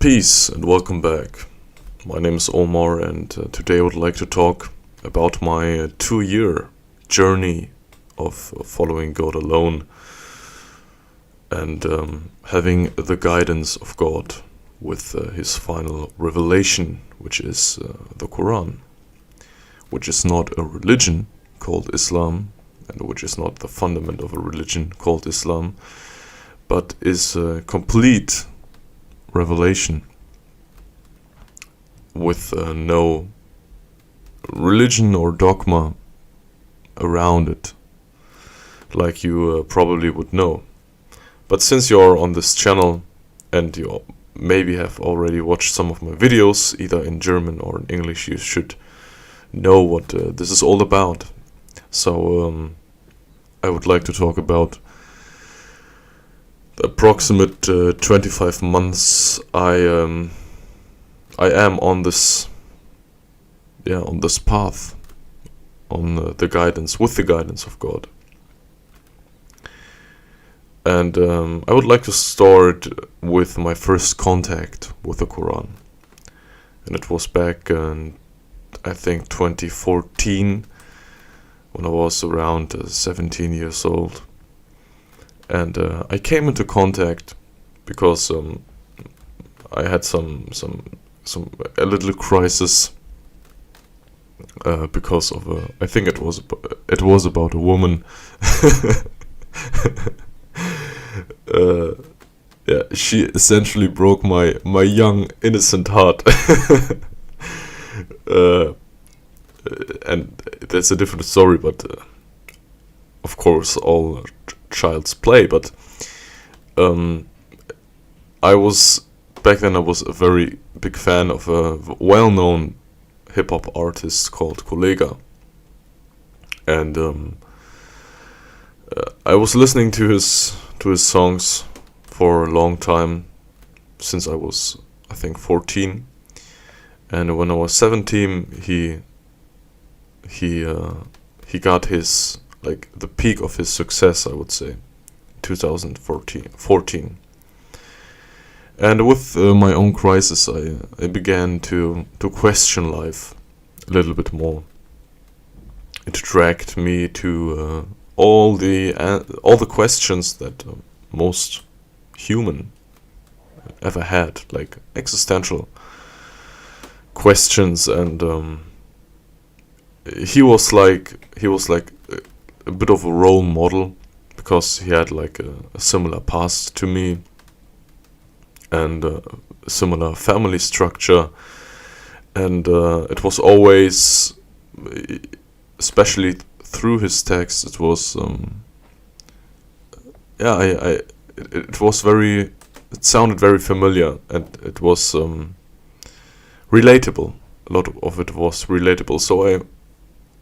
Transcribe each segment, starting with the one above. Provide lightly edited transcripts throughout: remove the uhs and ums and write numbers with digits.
Peace and welcome back. My name is Omar, and today I would like to talk about my 2-year journey of following God alone and having the guidance of God with his final revelation, which is the Quran, which is not a religion called Islam, and which is not the fundament of a religion called Islam, but is a complete revelation with no religion or dogma around it, like you probably would know. But since you're on this channel and you maybe have already watched some of my videos, either in German or in English, you should know what this is all about. So I would like to talk about the approximate 25 months I am on this path, on the guidance, with the guidance of God. And I would like to start with my first contact with the Quran. And it was back in, I think, 2014, when I was around 17 years old. And I came into contact because I had a little crisis because of I think it was about a woman. She essentially broke my young innocent heart. And that's a different story, but of course all child's play. But back then I was a very big fan of a well-known hip-hop artist called o.elnaga, and I was listening to his songs for a long time, since I was, I think, 14. And when I was 17, he got his, like, the peak of his success, I would say, 2014. And with my own crisis, I began to question life a little bit more. It dragged me to all the questions that most human ever had, like existential questions. And he was like a bit of a role model, because he had like a similar past to me, and a similar family structure. And it was always, especially through his text, it was it sounded very familiar, and it was relatable. A lot of it was relatable, so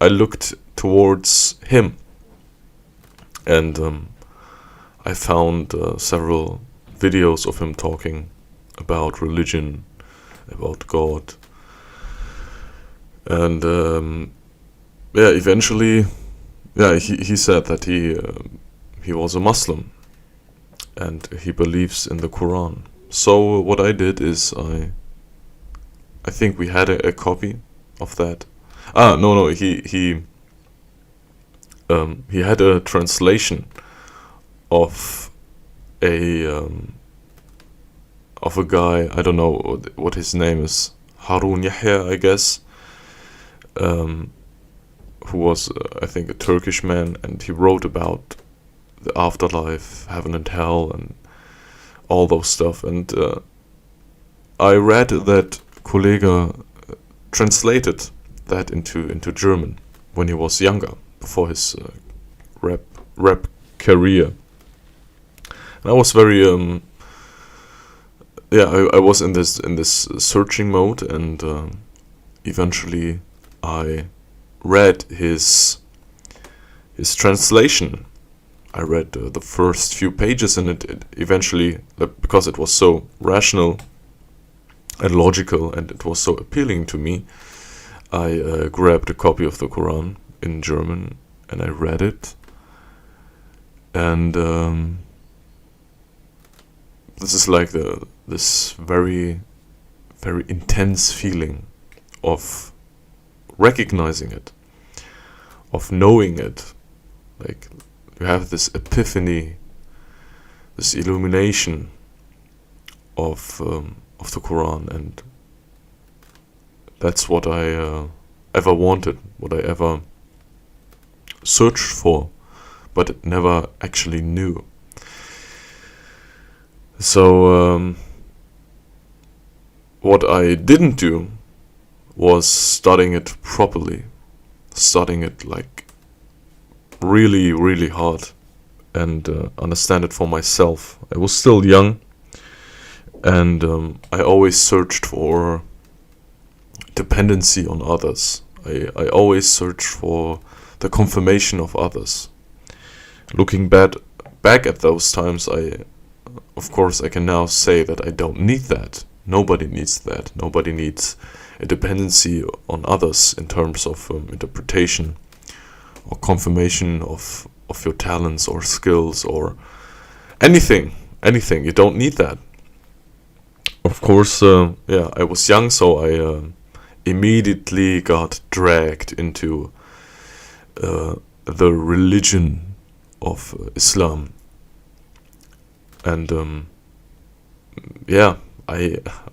I looked towards him, and I found several videos of him talking about religion, about God, and eventually, he said that he was a Muslim, and he believes in the Quran. So what I did is I think we had a copy of that. He had a translation of a guy, I don't know what his name is, Harun Yahya, I guess, who was, I think, a Turkish man, and he wrote about the afterlife, heaven and hell, and all those stuff. And I read that o.elnaga translated that into German when he was younger, before his rap career. And I was very I was in this searching mode, and eventually I read his translation. I read the first few pages, and it eventually, because it was so rational and logical, and it was so appealing to me, I grabbed a copy of the Quran in German, and I read it. And this is like this very very intense feeling of recognizing it, of knowing it. Like, you have this epiphany, this illumination of the Quran, and that's what I ever wanted, what I ever searched for, but never actually knew. So what I didn't do was studying it properly, studying it like really, really hard, and understand it for myself. I was still young, and I always searched for dependency on others. I always searched for the confirmation of others. Looking back at those times, of course, I can now say that I don't need that. Nobody needs that. Nobody needs a dependency on others in terms of interpretation or confirmation of your talents or skills or anything. You don't need that. Of course, I was young, so I immediately got dragged into the religion of Islam. And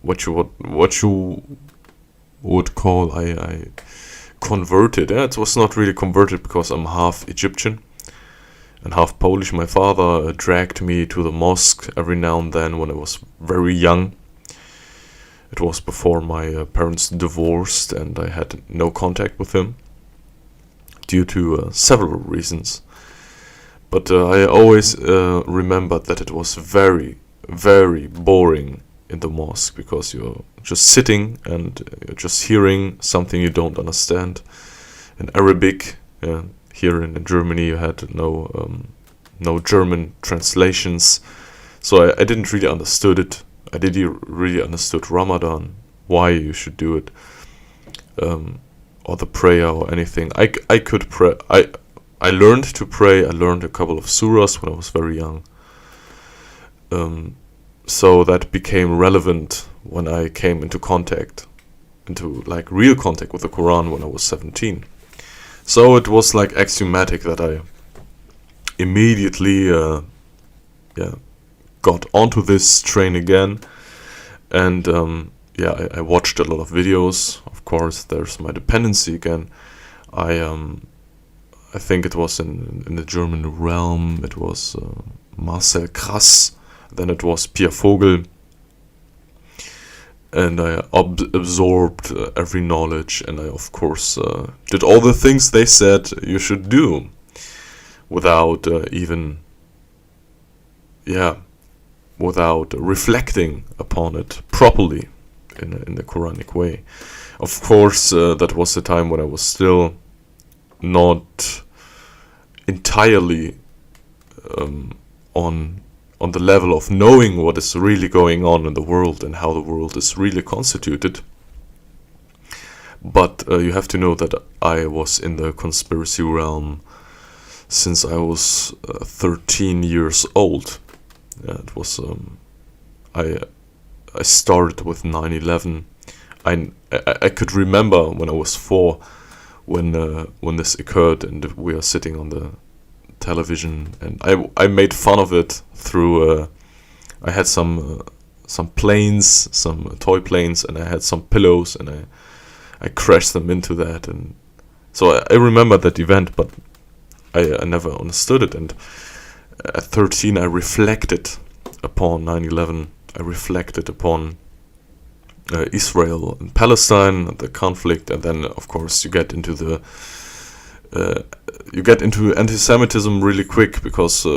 what you would call I converted. Yeah, it was not really converted because I'm half Egyptian and half Polish. My father dragged me to the mosque every now and then when I was very young. It was before my parents divorced, and I had no contact with him due to several reasons. But I always remembered that it was very, very boring in the mosque, because you're just sitting and you're just hearing something you don't understand in Arabic. Here in Germany you had no German translations, so I didn't really understood it. I didn't really understood Ramadan, why you should do it, or the prayer or anything. I could pray. I learned to pray. I learned a couple of surahs when I was very young. So that became relevant when I came into like real contact with the Quran when I was 17. So it was like axiomatic that I immediately got onto this train again, and I watched a lot of videos. Of course, there's my dependency again. I think it was in the German realm. It was Marcel Krass. Then it was Pierre Vogel, and I absorbed every knowledge, and I of course did all the things they said you should do, without without reflecting upon it properly in the Quranic way. Of course, that was the time when I was still not entirely on the level of knowing what is really going on in the world and how the world is really constituted. But you have to know that I was in the conspiracy realm since I was 13 years old. It was I started with 9/11. I could remember when I was 4 when this occurred, and we are sitting on the television, and I made fun of it through I had some planes, some toy planes, and I had some pillows, and I crashed them into that, and so I remember that event, but I never understood it. And at 13 I reflected upon 9/11. I reflected upon Israel and Palestine, the conflict, and then of course you get into anti-Semitism really quick, because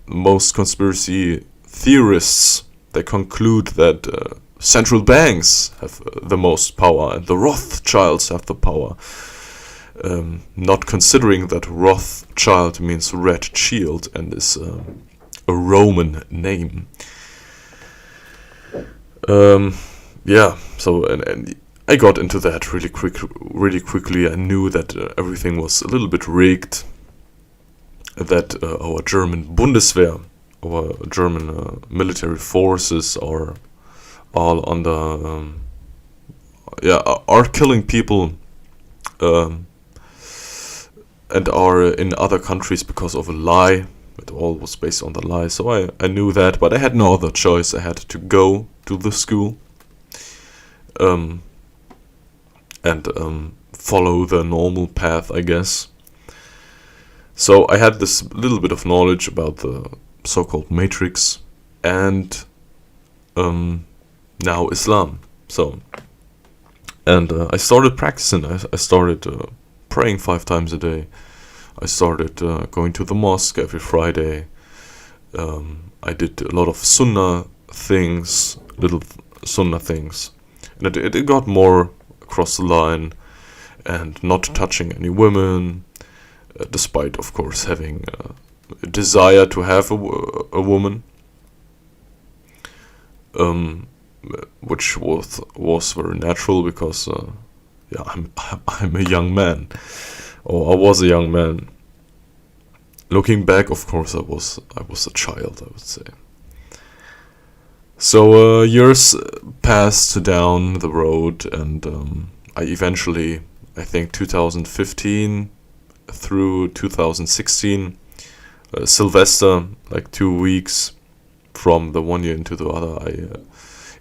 most conspiracy theorists, they conclude that central banks have the most power and the Rothschilds have the power, not considering that Rothschild means red shield and is a Roman name. So and I got into that really quickly. I knew that everything was a little bit rigged, that our German Bundeswehr, our German military forces are all under are killing people, um, and are in other countries because of a lie. It all was based on the lie, so I knew that, but I had no other choice. I had to go to the school, um, and follow the normal path, I guess. So I had this little bit of knowledge about the so-called Matrix, and now Islam. So, and I started practicing. I started praying 5 times a day. I started going to the mosque every Friday. I did a lot of sunnah things, and it got more across the line, and not touching any women, despite, of course, having a desire to have a woman, um, which was very natural because I'm a young man, or I was a young man. Looking back, of course, I was a child, I would say. So years passed down the road, and I eventually, I think 2015 through 2016, Sylvester, like 2 weeks from the one year into the other, I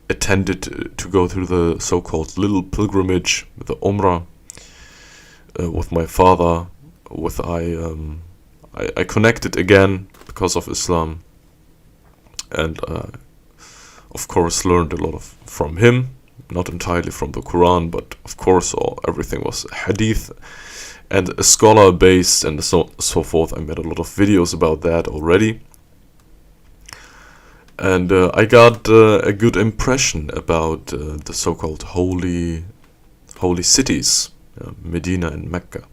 attended to go through the so-called little pilgrimage, the Umrah, with my father. I connected again because of Islam, and of course learned a lot from him, not entirely from the Quran, but of course everything was hadith and a scholar based and so forth. I made a lot of videos about that already, and I got a good impression about the so-called holy cities, Medina and Mecca.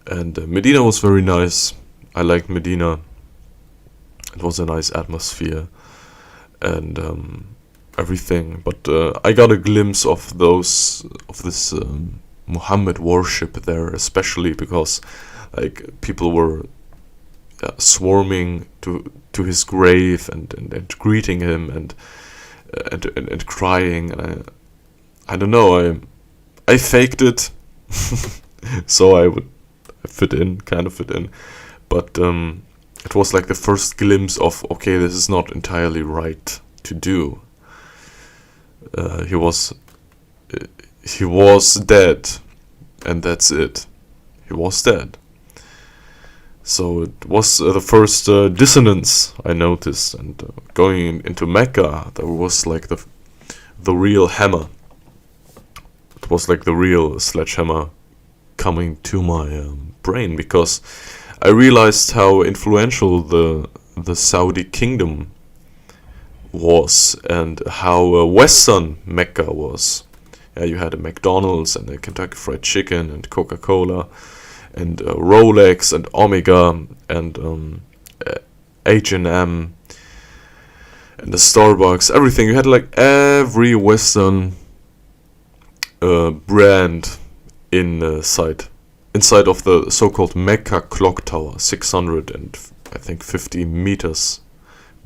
And Medina was very nice. I liked Medina. It was a nice atmosphere and everything. But I got a glimpse of this Muhammad worship there, especially because like people were swarming to his grave and greeting him and crying. And I don't know. I faked it, so I would kind of fit in, but it was like the first glimpse of, okay, this is not entirely right to do. He was dead, and that's it. He was dead. So it was the first dissonance I noticed, and going into Mecca, there was like the real hammer. It was like the real sledgehammer coming to my brain, because I realized how influential the Saudi kingdom was, and how Western Mecca was. Yeah, you had a McDonald's and a Kentucky Fried Chicken and Coca-Cola and Rolex and Omega and H&M and the Starbucks. Everything. You had like every Western brand inside of the so-called Mecca clock tower, 650 meters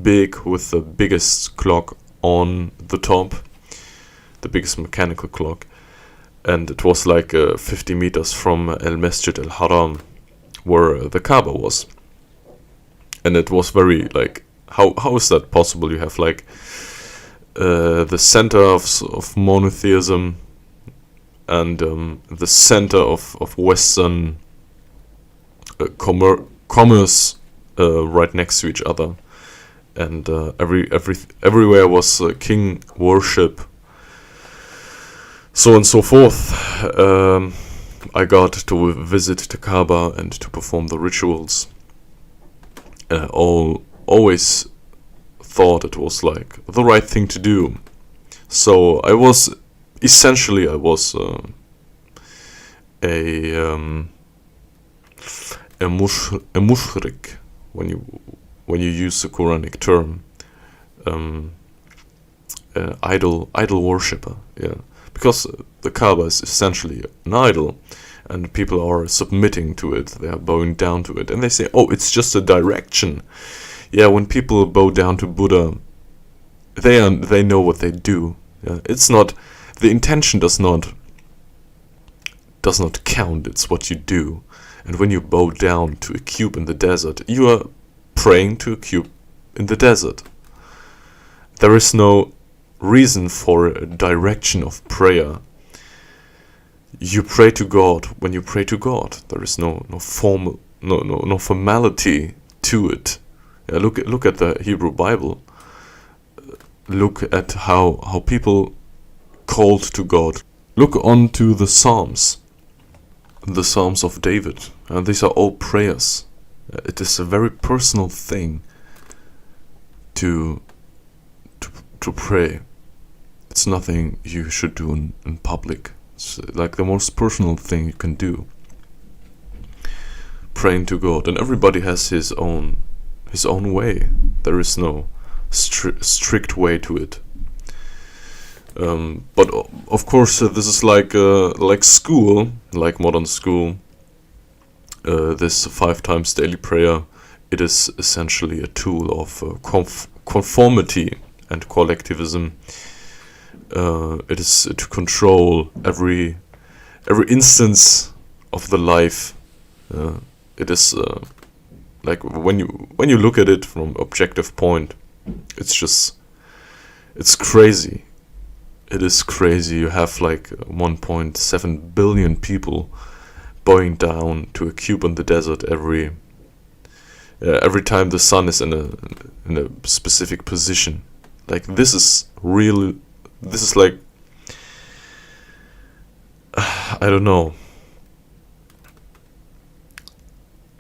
big, with the biggest clock on the top, the biggest mechanical clock, and it was like 50 meters from El Masjid Al Haram, where the Kaaba was, and it was very like, how is that possible? You have like the center of monotheism and the center of Western commerce right next to each other, and everywhere was king worship, so on and so forth. I got to visit the Kaaba and to perform the rituals. Always thought it was like the right thing to do. So I was a mushrik, when you use the Quranic term, idol worshipper, yeah, because the Kaaba is essentially an idol, and people are submitting to it, they are bowing down to it, and they say, oh, it's just a direction. Yeah, when people bow down to Buddha, they know what they do. Yeah, it's not the intention does not count. It's what you do. And when you bow down to a cube in the desert, you are praying to a cube in the desert. There is no reason for a direction of prayer. You pray to God when you pray to God. There is no formality to it. Yeah, look at the Hebrew Bible. Look at how people called to God. Look on to the Psalms of David. And these are all prayers. It is a very personal thing to pray. It's nothing you should do in public. It's like the most personal thing you can do. Praying to God, and everybody has his own way. There is no strict way to it. But of course, this is like school, like modern school. This 5 times daily prayer, it is essentially a tool of conformity and collectivism. It is to control every instance of the life. It is like when you look at it from objective point, it's crazy. It is crazy. You have like 1.7 billion people bowing down to a cube in the desert every time the sun is in a specific position. Like this is like I don't know.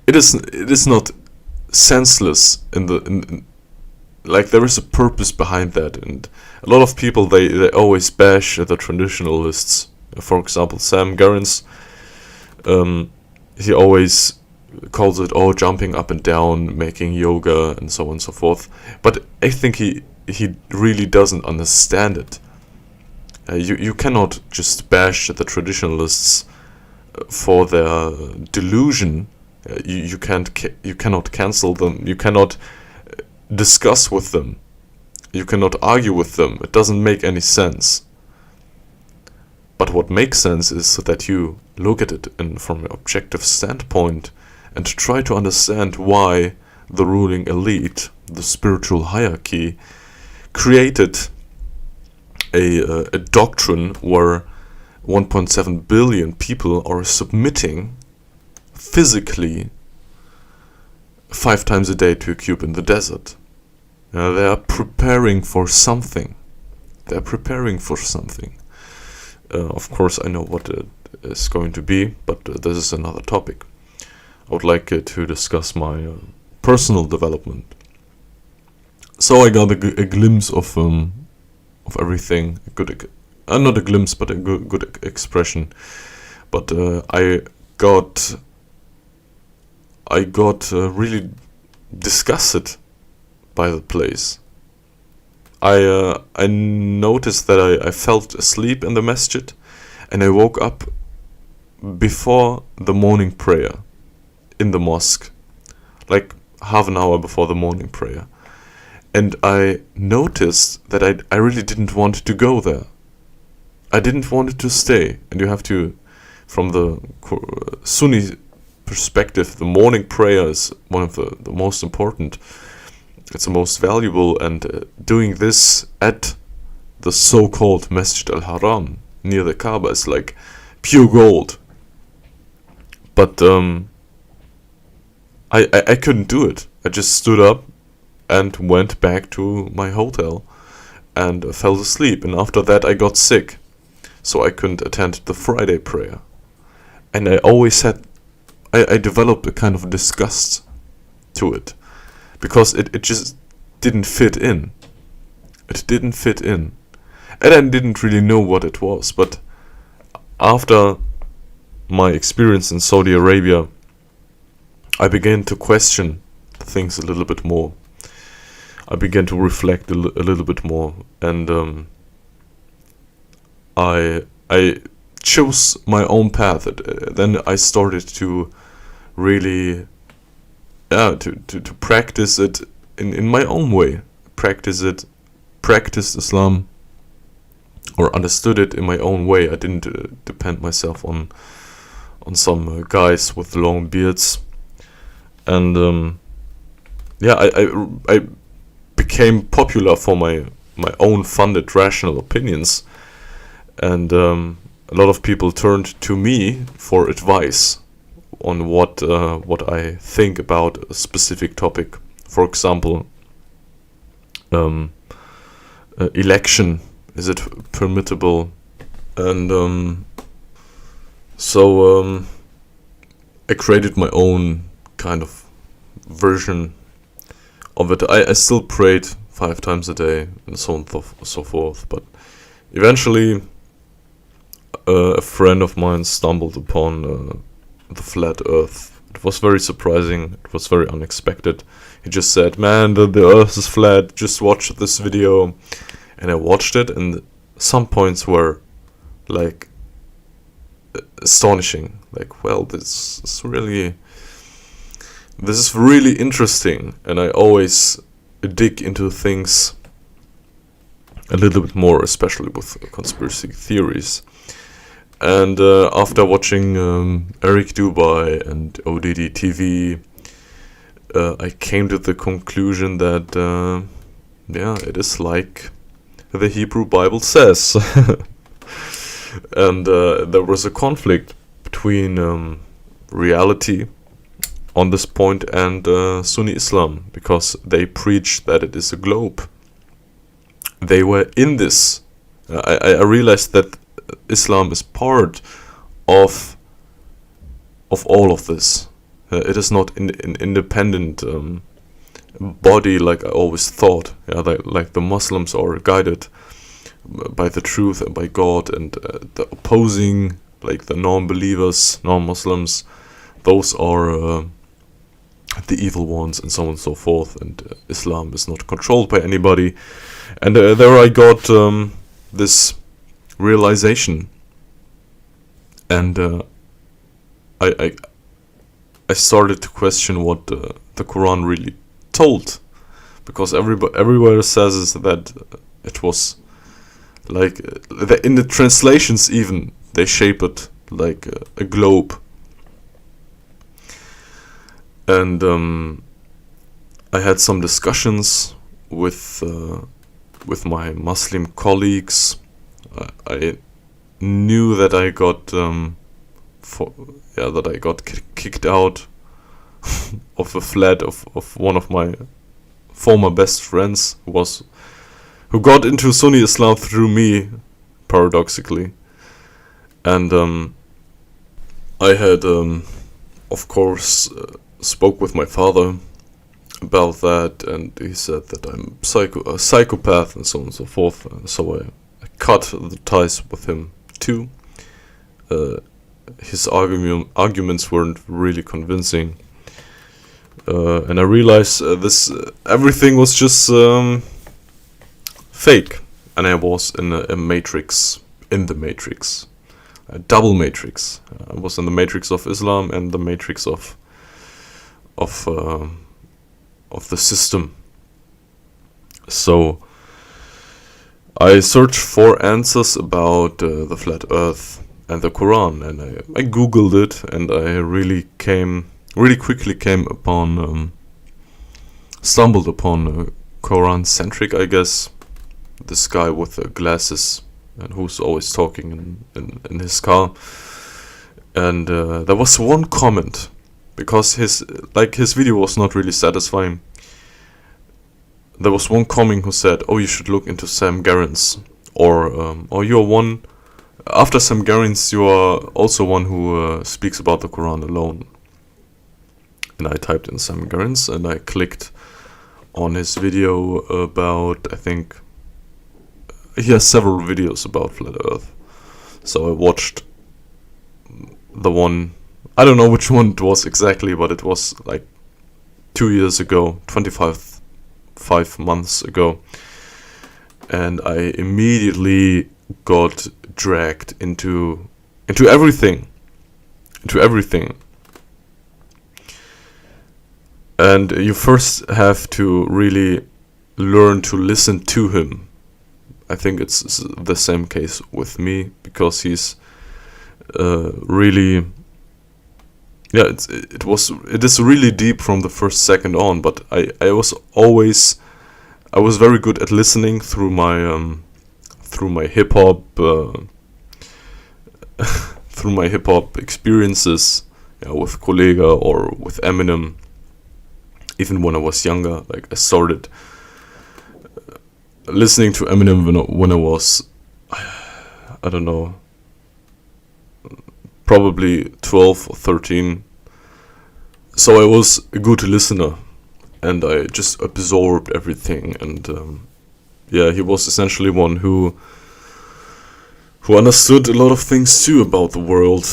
It is not senseless in like there is a purpose behind that, and a lot of people they always bash the traditionalists. For example, Sam Garens, he always calls it jumping up and down, making yoga, and so on and so forth. But I think he really doesn't understand it. You cannot just bash the traditionalists for their delusion. You cannot cancel them. You cannot discuss with them. You cannot argue with them. It doesn't make any sense. But what makes sense is that you look at it from an objective standpoint and try to understand why the ruling elite, the spiritual hierarchy, created a doctrine where 1.7 billion people are submitting physically 5 times a day to a cube in the desert. They are preparing for something. They are preparing for something. Of course, I know what it is going to be, but this is another topic. I would like to discuss my personal development. So I got a glimpse of everything. Not a glimpse, but a good expression. But I got really disgusted by the place. I noticed that I felt asleep in the masjid, and I woke up before the morning prayer in the mosque, like half an hour before the morning prayer. And I noticed that I really didn't want to go there. I didn't want to stay. And you have to, from the Sunni perspective, the morning prayer is one of the most important. It's the most valuable, and doing this at the so-called Masjid al-Haram near the Kaaba is like pure gold. But I couldn't do it. I just stood up and went back to my hotel and fell asleep. And after that I got sick, so I couldn't attend the Friday prayer. And I always had, I developed a kind of disgust to it, because it just didn't fit in. It didn't fit in. And I didn't really know what it was. But after my experience in Saudi Arabia, I began to question things a little bit more. I began to reflect a little bit more. And I chose my own path. Then I started to really to practice it in my own way. Practice Islam or understood it in my own way. I didn't depend myself on some guys with long beards, and I became popular for my own funded rational opinions, and a lot of people turned to me for advice on what I think about a specific topic. For example, election, is it permissible? And so I created my own kind of version of it. I still prayed 5 times a day and so on so forth, but eventually a friend of mine stumbled upon the flat earth. It was very surprising, it was very unexpected. He just said, "Man, the earth is flat, just watch this video." And I watched it, and some points were like astonishing. Like, well, this is really interesting, and I always dig into things a little bit more, especially with conspiracy theories. And after watching Eric Dubai and ODD TV, I came to the conclusion that it is like the Hebrew Bible says. And there was a conflict between reality on this point and Sunni Islam, because they preach that it is a globe. They were in this. I realized that Islam is part of all of this. It is not an independent body like I always thought. Yeah, like the Muslims are guided by the truth and by God, and the opposing, like the non-believers, non-Muslims, those are the evil ones, and so on and so forth. And Islam is not controlled by anybody. And there I got this realization, and I started to question what the Quran really told, because everywhere says is that it was like in the translations even they shape it like a globe. And I had some discussions with my Muslim colleagues. I knew that I got kicked out of the flat of one of my former best friends who got into Sunni Islam through me, paradoxically. And I had of course spoke with my father about that, and he said that I'm a psychopath and so on and so forth. So I cut the ties with him too. His arguments weren't really convincing, and I realized everything was just fake, and I was in a matrix, a double matrix. I was in the matrix of Islam and the matrix of the system. So I searched for answers about the flat Earth and the Quran, and I googled it, and I really quickly stumbled upon Quran-centric, I guess, this guy with the glasses and who's always talking in his car. And there was one comment, because his video was not really satisfying. There was one comment who said, "Oh, you should look into Sam Garins, or you're one. After Sam Garins, you are also one who speaks about the Quran alone." And I typed in Sam Garins, and I clicked on his video about, I think, he has several videos about flat Earth. So I watched the one, I don't know which one it was exactly, but it was like 2 years ago, 5 months ago. And I immediately got dragged into everything. And you first have to really learn to listen to him. I think it's the same case with me, because he's really, yeah, it is really deep from the first second on. But I was very good at listening through my hip hop through my hip hop experiences, with Kollega or with Eminem. Even when I was younger, like I started listening to Eminem when I was, I don't know, probably 12 or 13. So I was a good listener, and I just absorbed everything. And yeah, he was essentially one who understood a lot of things too about the world,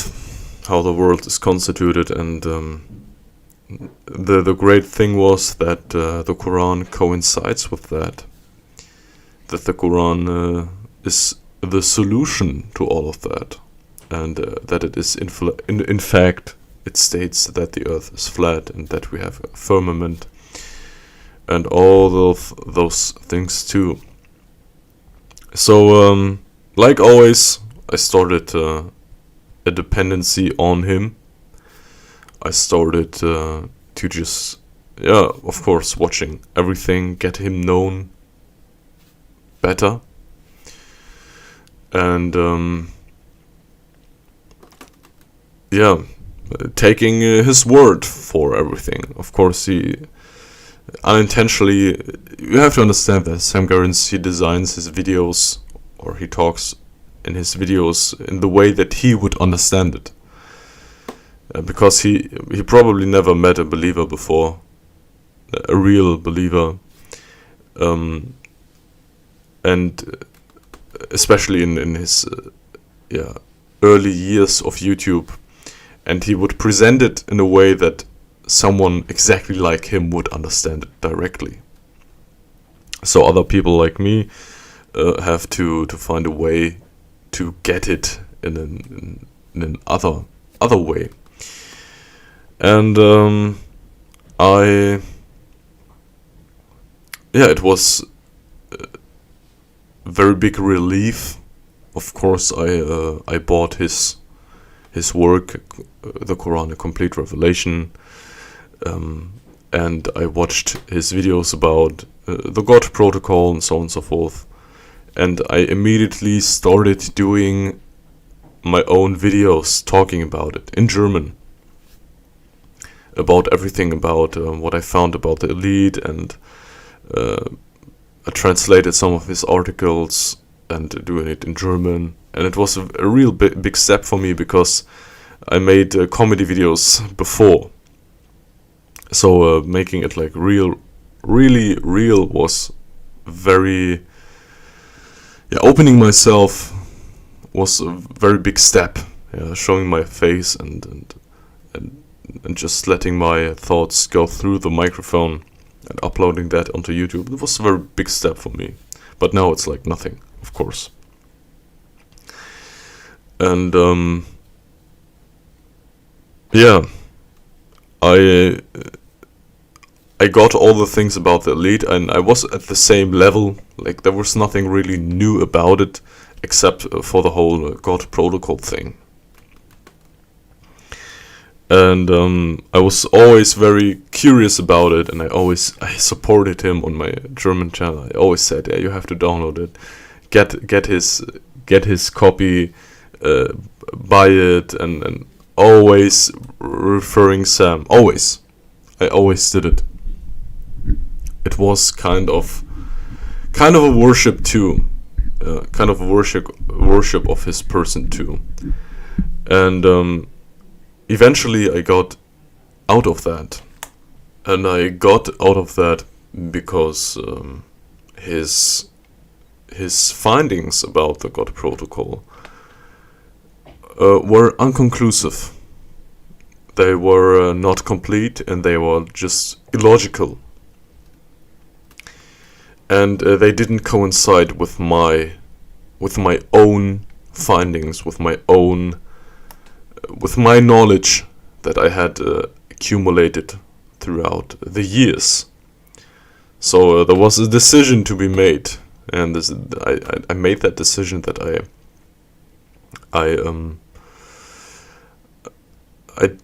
how the world is constituted. And the great thing was that the Quran coincides with that. That the Quran is the solution to all of that, and that it is in fact, it states that the earth is flat and that we have a firmament, and all of those things too. So, like always, I started a dependency on him. I started to just, yeah, of course, watching everything, get him known better. And yeah, taking his word for everything. Of course, he unintentionally, you have to understand that Sam Garens, he designs his videos, or he talks in his videos in the way that he would understand it, because he probably never met a believer before, a real believer, and especially in his early years of YouTube, and he would present it in a way that someone exactly like him would understand it directly. So other people like me have to find a way to get it in an other way. And it was a very big relief. Of course, I bought his work, the Quran, A Complete Revelation, and I watched his videos about the God Protocol and so on and so forth. And I immediately started doing my own videos talking about it in German, about everything, about what I found about the elite, and I translated some of his articles and doing it in German. And it was a real big step for me, because I made comedy videos before. So making it like really real was very... opening myself was a very big step. Showing my face and just letting my thoughts go through the microphone and uploading that onto YouTube. It was a very big step for me. But now it's like nothing, of course. And I got all the things about the elite, and I was at the same level. Like, there was nothing really new about it, except for the whole God Protocol thing. And I was always very curious about it, and I supported him on my German channel. I always said, yeah, you have to download it, get his copy, buy it, and always referring Sam. I always did it. It was kind of a worship too, kind of a worship of his person too. And eventually I got out of that, and I got out of that because his findings about the God Protocol were inconclusive. They were not complete, and they were just illogical. And they didn't coincide with my own findings, with my knowledge that I had accumulated throughout the years. So there was a decision to be made. and I made that decision that I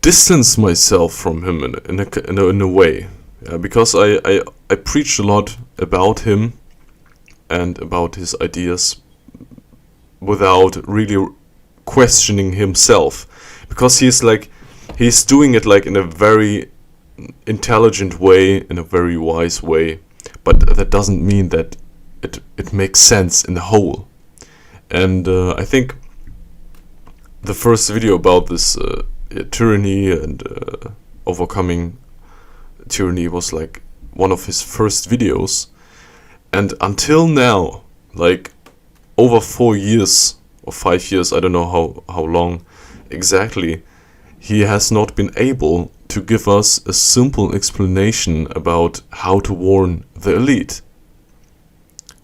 distance myself from him in a way, because I preached a lot about him and about his ideas without really questioning himself, because he's doing it like in a very intelligent way, in a very wise way, but that doesn't mean that it makes sense in the whole. And I think the first video about this tyranny and overcoming tyranny was like one of his first videos, and until now, like over 4 years or 5 years, I don't know how long exactly, he has not been able to give us a simple explanation about how to warn the elite.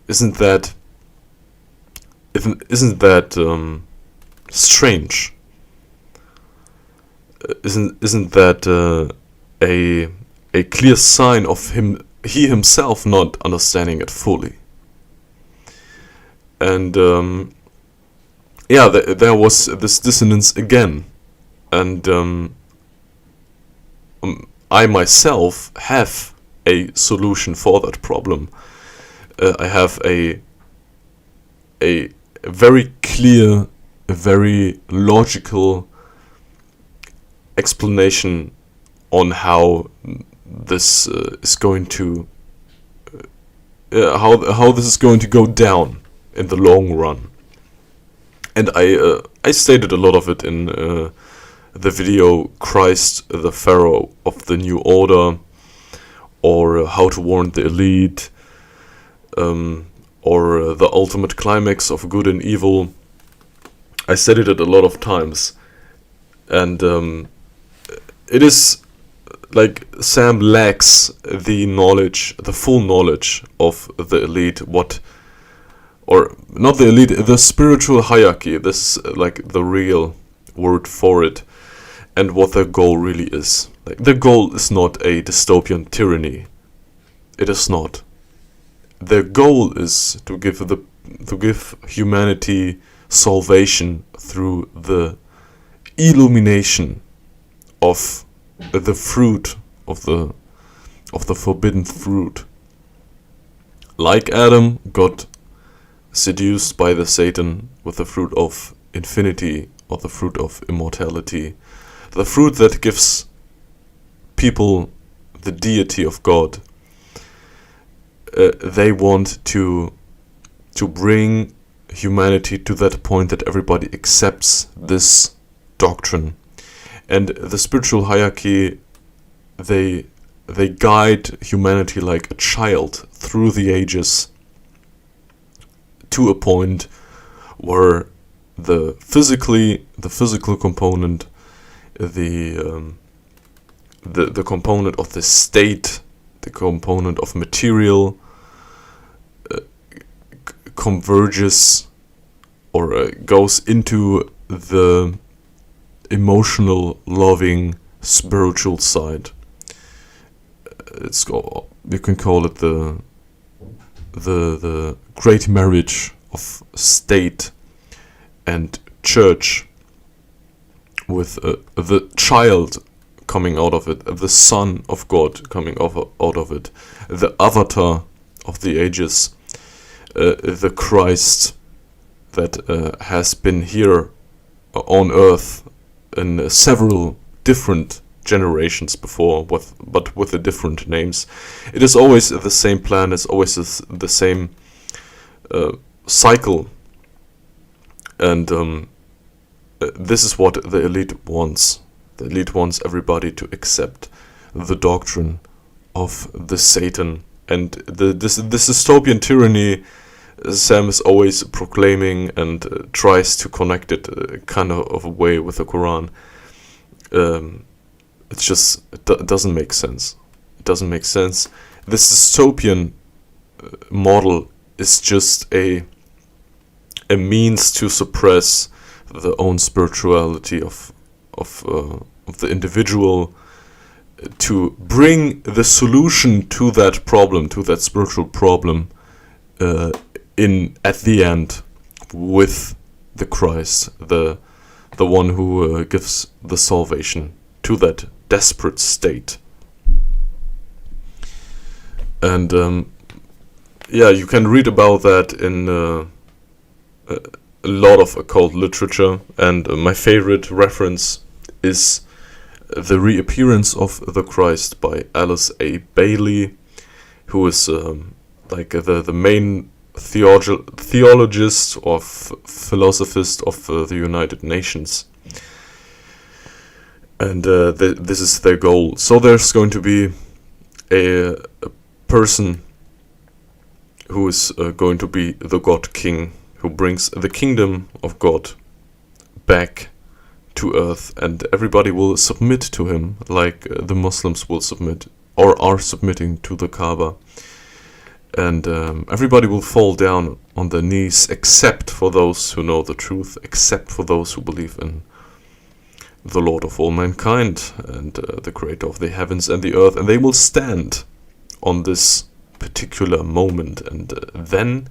Isn't that strange? Isn't that a clear sign of he himself not understanding it fully? And there was this dissonance again, and I myself have a solution for that problem. I have a very clear, a very logical explanation on how this is going to how this is going to go down in the long run. And I stated a lot of it in the video Christ the Pharaoh of the New Order, or How to Warn the Elite, or The Ultimate Climax of Good and Evil. I stated it a lot of times, and it is like Sam lacks the knowledge, the full knowledge of the elite, or not the elite, the spiritual hierarchy. This is like the real word for it, and what their goal really is. Like, the goal is not a dystopian tyranny. It is not. Their goal is to give humanity salvation through the illumination of the fruit of the forbidden fruit. Like Adam got seduced by the Satan with the fruit of infinity, or the fruit of immortality, the fruit that gives people the deity of God. They want to bring humanity to that point that everybody accepts this doctrine. And the spiritual hierarchy, they guide humanity like a child through the ages to a point where the physical component, the component of the state, the component of material converges, or goes into the emotional, loving, spiritual side. You can call it the great marriage of state and church, with the child coming out of it, the Son of God coming out of it, the avatar of the ages, the Christ that has been here on earth in several different generations before, but with the different names. It is always the same plan, it's always the same cycle, and this is what the elite wants. The elite wants everybody to accept the doctrine of the Satan, and this dystopian tyranny Sam is always proclaiming, and tries to connect it kind of a way with the Quran. It's just, it doesn't make sense. It doesn't make sense. This dystopian model is just a means to suppress the own spirituality of the individual, to bring the solution to that problem, to that spiritual problem, at the end with the Christ, the one who gives the salvation to that desperate state. And you can read about that in a lot of occult literature, and my favorite reference is The Reappearance of the Christ by Alice A. Bailey, who is like the main theologist or philosophist of the United Nations. And this is their goal. So there's going to be a person who is going to be the God King, who brings the kingdom of God back to earth, and everybody will submit to him, like the Muslims will submit or are submitting to the Kaaba. And everybody will fall down on their knees, except for those who know the truth, except for those who believe in the Lord of all mankind and the creator of the heavens and the earth. And they will stand on this particular moment, and then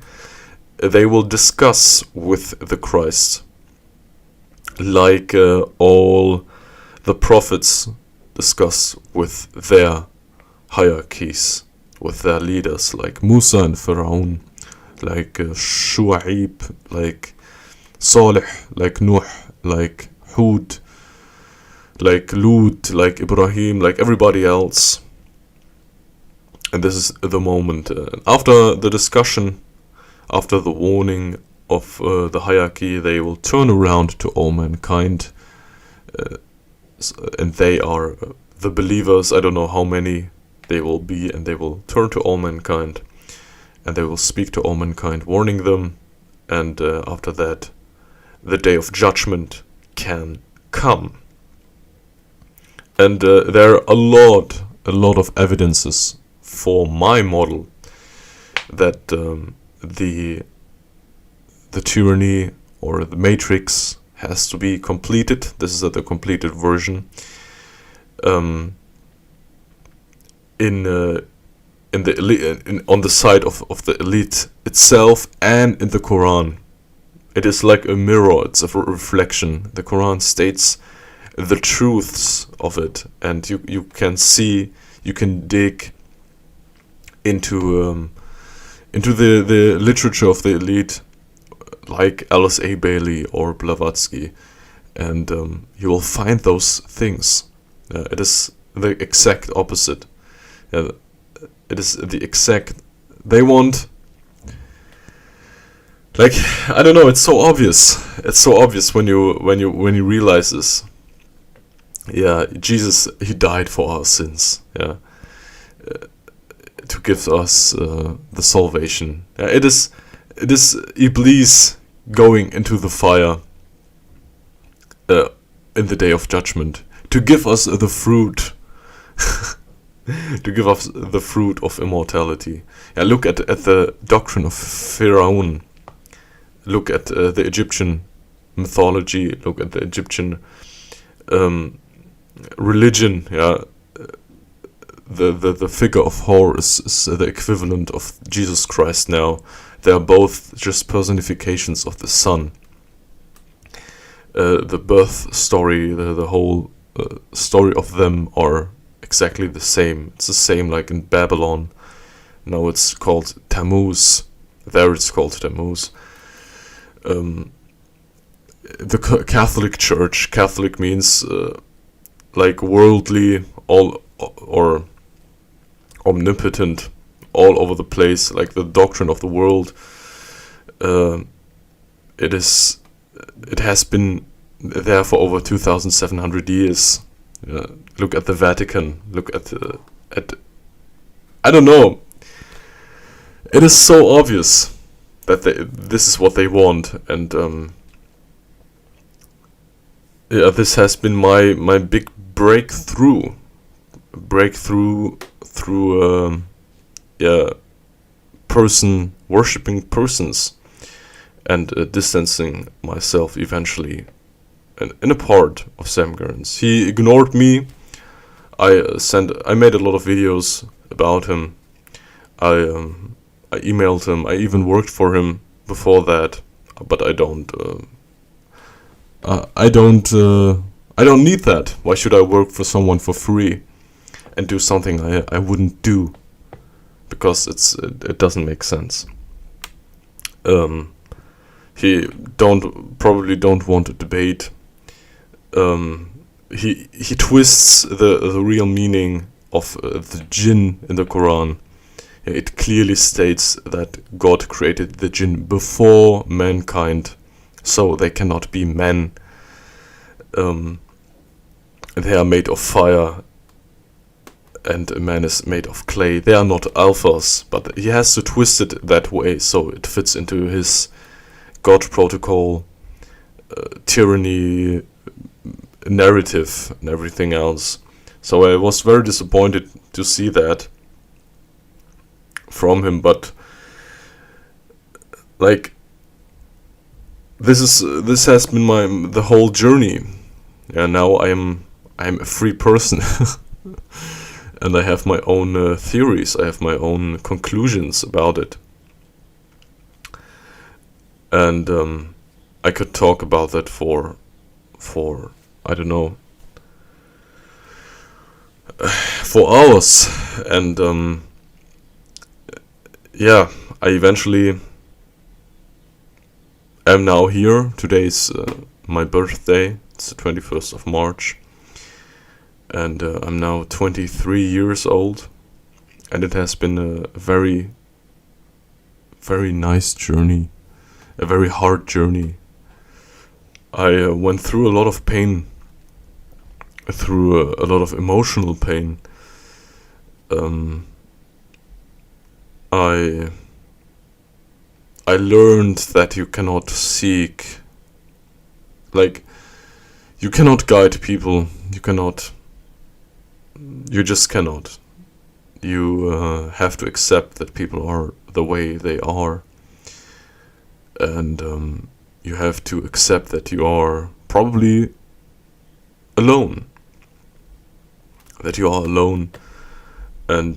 they will discuss with the Christ, like all the prophets discuss with their hierarchies, with their leaders, like Musa and Pharaoh, like Shu'aib, like Salih, like Nuh, like Hud, like Lut, like Ibrahim, like everybody else. And this is the moment. After the discussion, after the warning of the hierarchy, they will turn around to all mankind, and they are the believers. I don't know how many they will be, and they will turn to all mankind, and they will speak to all mankind, warning them. And after that, the day of judgment can come. And there are a lot of evidences for my model that the tyranny or the matrix has to be completed. This is the completed version. On the side of the elite itself and in the Quran. It is like a mirror, it's a reflection. The Quran states the truths of it, and you can see, you can dig into the literature of the elite, like Alice A. Bailey or Blavatsky, and you will find those things. It is the exact opposite. It is the exact. They want, like, I don't know. It's so obvious. It's so obvious when you realize this. Yeah, Jesus, he died for our sins. Yeah, to give us the salvation. Yeah, it is Iblis going into the fire in the day of judgment to give us the fruit. To give us the fruit of immortality. Yeah, look at the doctrine of Pharaoh. Look at the Egyptian mythology. Look at the Egyptian religion. Yeah, the figure of Horus is the equivalent of Jesus Christ now. They are both just personifications of the Son. The birth story, the whole story of them are exactly the same. It's the same like in Babylon. Now it's called Tammuz. There it's called Tammuz. The Catholic Church. Catholic means like worldly, all or omnipotent, all over the place, like the doctrine of the world. It has been there for over 2,700 years. Look at the Vatican. Look at I don't know. It is so obvious that this is what they want, and this has been my big breakthrough through worshipping persons, and distancing myself eventually in a part of Sam Gerns. He ignored me. I made a lot of videos about him. I I emailed him. I even worked for him before that, but I don't. I don't. I don't need that. Why should I work for someone for free and do something I wouldn't do? Because it doesn't make sense. He probably don't want to debate. He twists the real meaning of the jinn in the Quran. It clearly states that God created the jinn before mankind, so they cannot be men. They are made of fire, and a man is made of clay. They are not alphas, but he has to twist it that way so it fits into his God protocol, tyranny narrative, and everything else. So I was very disappointed to see that from him, but like this has been the whole journey. Yeah, now I'm a free person. And I have my own theories. I have my own conclusions about it. And I could talk about that for I don't know, for hours. And yeah, I eventually am now here. Today's my birthday. It's the 21st of March. And I'm now 23 years old. And it has been a very, very nice journey. A very hard journey. I went through a lot of pain. Through a lot of emotional pain. I learned that you cannot seek, like, you cannot guide people. You just cannot. You have to accept that people are the way they are. And you have to accept that you are probably alone. That you are alone. And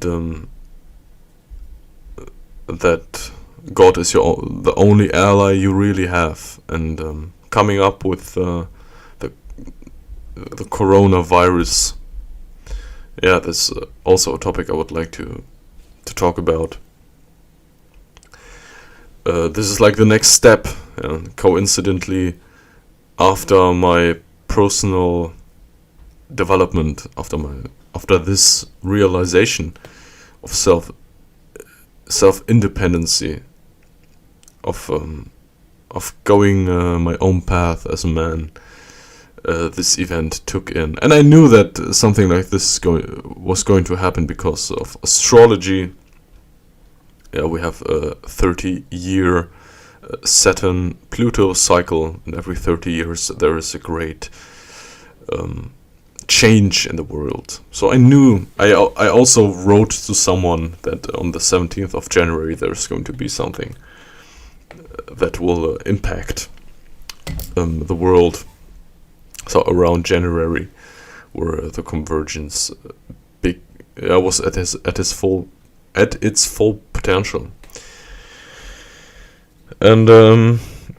that God is the only ally you really have. And coming up with the coronavirus, yeah, that's also a topic I would like to talk about. This is like the next step, coincidentally, after my personal development, after this realization of self-independency, of going my own path as a man. This event took in, and I knew that something like this was going to happen because of astrology. Yeah, we have a 30-year Saturn-Pluto cycle, and every 30 years there is a great change in the world. So I knew. I also wrote to someone that on the 17th of January there's going to be something that will impact the world. So around January, where the convergence was at its full potential, and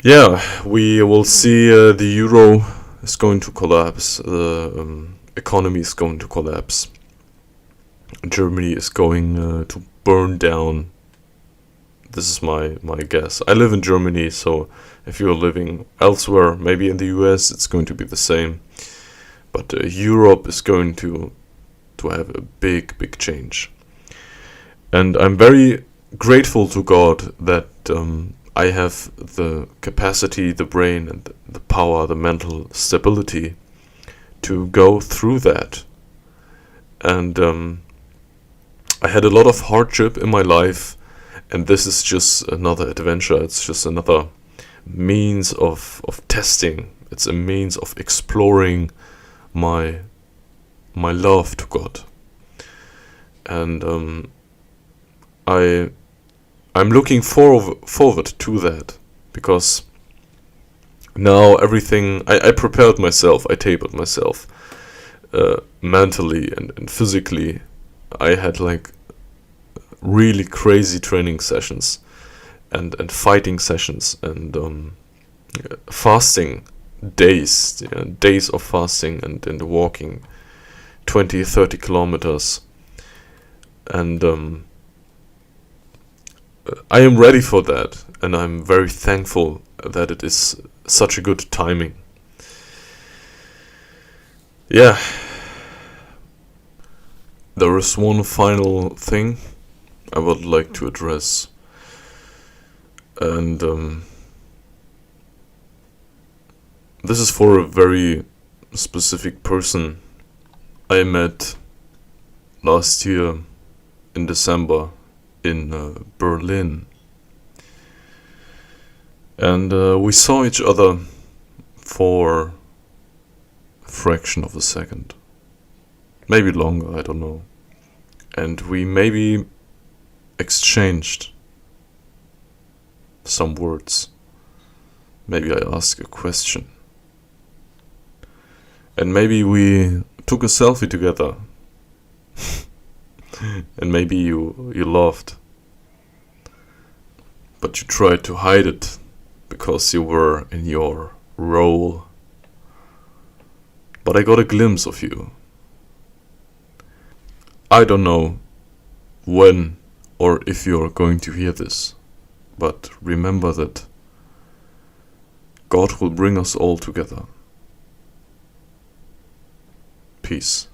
yeah, we will see the euro is going to collapse, the economy is going to collapse, Germany is going to burn down. This is my guess. I live in Germany, so if you're living elsewhere, maybe in the US, it's going to be the same. But Europe is going to have a big change. And I'm very grateful to God that I have the capacity, the brain, and the power, the mental stability to go through that. And I had a lot of hardship in my life. And this is just another adventure. It's just another means of testing. It's a means of exploring my love to God. And I'm looking forward to that, because now everything I prepared myself. I tapered myself mentally and physically. I had like really crazy training sessions and fighting sessions and fasting days, days of fasting and walking 20-30 kilometers. And I am ready for that, and I'm very thankful that it is such a good timing. Yeah. There is one final thing I would like to address, and this is for a very specific person I met last year in December in Berlin. And we saw each other for a fraction of a second. Maybe longer, I don't know. And we maybe exchanged some words. Maybe I asked a question. And maybe we took a selfie together. And maybe you laughed. But you tried to hide it because you were in your role. But I got a glimpse of you. I don't know when or if you're going to hear this, but remember that God will bring us all together. Peace.